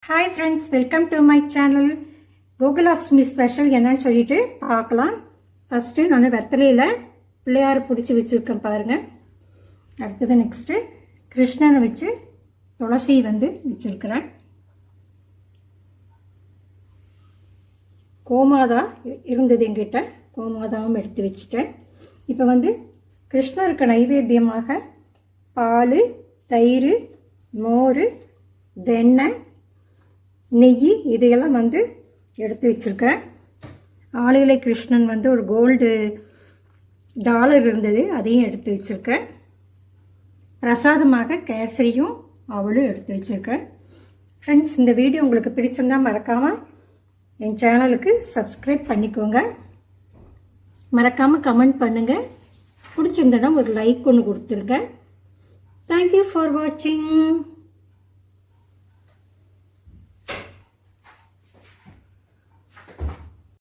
Hi friends, welcome to my channel. Gokulashtami special என்னன்னு சொல்லிட்டு பார்க்கலாம். ஃபஸ்ட்டு நான் வெத்தலையில் பிள்ளையார் பிடிச்சி வச்சுருக்கேன் பாருங்கள். அடுத்தது நெக்ஸ்ட்டு கிருஷ்ணனை வச்சு துளசி வச்சுருக்கிறேன். கோமாதா இருந்தது எங்கிட்ட, கோமாதாவும் எடுத்து வச்சுட்டேன். இப்போ கிருஷ்ணருக்கு நைவேத்தியமாக பால், தயிர், மோர், வெண்ணெய், நெய் இதையெல்லாம் எடுத்து வச்சுருக்கேன். ஆளிலை கிருஷ்ணன் ஒரு கோல்டு டாலர் இருந்தது, அதையும் எடுத்து வச்சுருக்கேன். பிரசாதமாக கேசரியும் அவளும் எடுத்து வச்சுருக்கேன். ஃப்ரெண்ட்ஸ், இந்த வீடியோ உங்களுக்கு பிடிச்சிருந்தால் மறக்காமல் என் சேனலுக்கு சப்ஸ்கிரைப் பண்ணிக்கோங்க. மறக்காமல் கமெண்ட் பண்ணுங்கள். பிடிச்சிருந்தனா ஒரு லைக் ஒன்று கொடுத்துருங்க. தேங்க்யூ ஃபார் வாட்சிங்.